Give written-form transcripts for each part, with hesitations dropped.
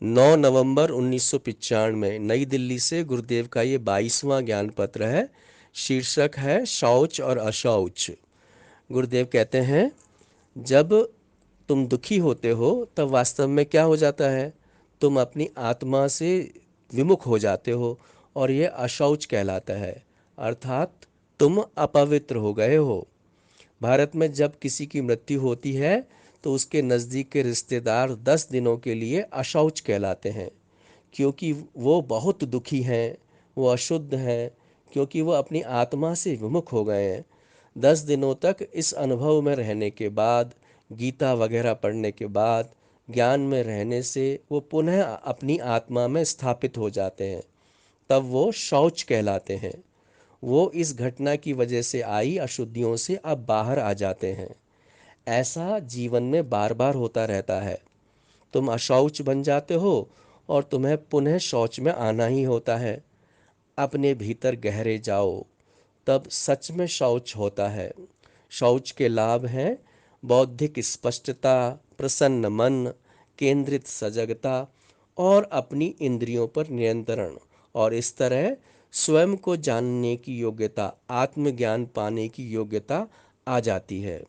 9 नवंबर 1995 नई दिल्ली से गुरुदेव का ये 22वां ज्ञान पत्र है। शीर्षक है शौच और अशौच। गुरुदेव कहते हैं, जब तुम दुखी होते हो तब वास्तव में क्या हो जाता है? तुम अपनी आत्मा से विमुख हो जाते हो और ये अशौच कहलाता है, अर्थात तुम अपवित्र हो गए हो। भारत में जब किसी की मृत्यु होती है तो उसके नज़दीक के रिश्तेदार 10 दिनों के लिए अशौच कहलाते हैं, क्योंकि वो बहुत दुखी हैं, वो अशुद्ध हैं, क्योंकि वो अपनी आत्मा से विमुख हो गए हैं। 10 दिनों तक इस अनुभव में रहने के बाद, गीता वगैरह पढ़ने के बाद, ज्ञान में रहने से वो पुनः अपनी आत्मा में स्थापित हो जाते हैं। तब वो शौच कहलाते हैं। वो इस घटना की वजह से आई अशुद्धियों से अब बाहर आ जाते हैं। ऐसा जीवन में बार बार होता रहता है। तुम अशौच बन जाते हो और तुम्हें पुनः शौच में आना ही होता है। अपने भीतर गहरे जाओ, तब सच में शौच होता है। शौच के लाभ हैं बौद्धिक स्पष्टता, प्रसन्न मन, केंद्रित सजगता और अपनी इंद्रियों पर नियंत्रण, और इस तरह स्वयं को जानने की योग्यता, आत्मज्ञान पाने की योग्यता आ जाती है।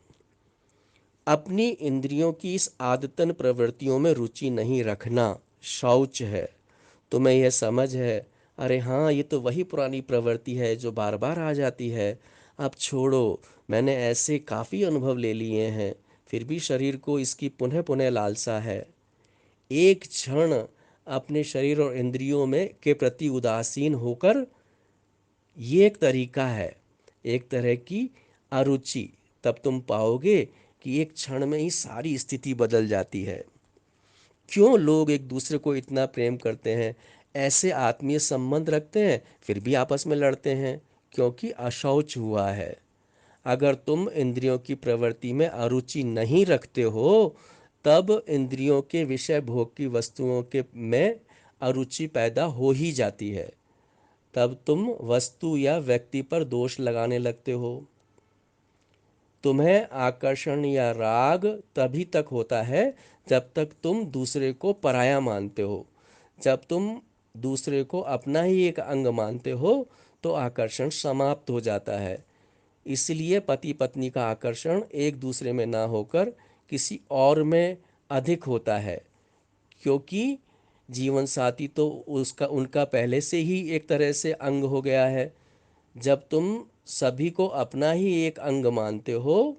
अपनी इंद्रियों की इस आदतन प्रवृत्तियों में रुचि नहीं रखना शौच है। तुम्हें यह समझ है, अरे हाँ, ये तो वही पुरानी प्रवृत्ति है जो बार बार आ जाती है। अब छोड़ो, मैंने ऐसे काफ़ी अनुभव ले लिए हैं, फिर भी शरीर को इसकी पुनः पुनः लालसा है। एक क्षण अपने शरीर और इंद्रियों में के प्रति उदासीन होकर, ये एक तरीका है, एक तरह की अरुचि। तब तुम पाओगे कि एक क्षण में ही सारी स्थिति बदल जाती है। क्यों लोग एक दूसरे को इतना प्रेम करते हैं, ऐसे आत्मीय संबंध रखते हैं, फिर भी आपस में लड़ते हैं? क्योंकि अशौच हुआ है। अगर तुम इंद्रियों की प्रवृत्ति में अरुचि नहीं रखते हो, तब इंद्रियों के विषय भोग की वस्तुओं के में अरुचि पैदा हो ही जाती है। तब तुम वस्तु या व्यक्ति पर दोष लगाने लगते हो। तुम्हें आकर्षण या राग तभी तक होता है जब तक तुम दूसरे को पराया मानते हो। जब तुम दूसरे को अपना ही एक अंग मानते हो तो आकर्षण समाप्त हो जाता है। इसलिए पति पत्नी का आकर्षण एक दूसरे में ना होकर किसी और में अधिक होता है, क्योंकि जीवन साथी तो उसका उनका पहले से ही एक तरह से अंग हो गया है। जब तुम सभी को अपना ही एक अंग मानते हो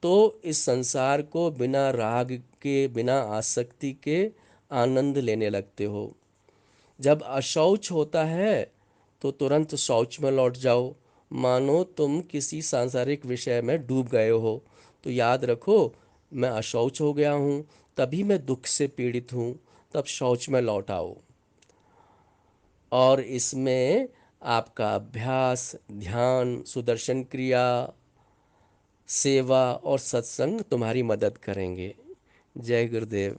तो इस संसार को बिना राग के, बिना आसक्ति के आनंद लेने लगते हो। जब अशौच होता है तो तुरंत शौच में लौट जाओ, मानो तुम किसी सांसारिक विषय में डूब गए हो। तो याद रखो, मैं अशौच हो गया हूँ, तभी मैं दुख से पीड़ित हूँ। तब शौच में लौट आओ। और इसमें आपका अभ्यास, ध्यान, सुदर्शन क्रिया, सेवा और सत्संग तुम्हारी मदद करेंगे। जय गुरुदेव।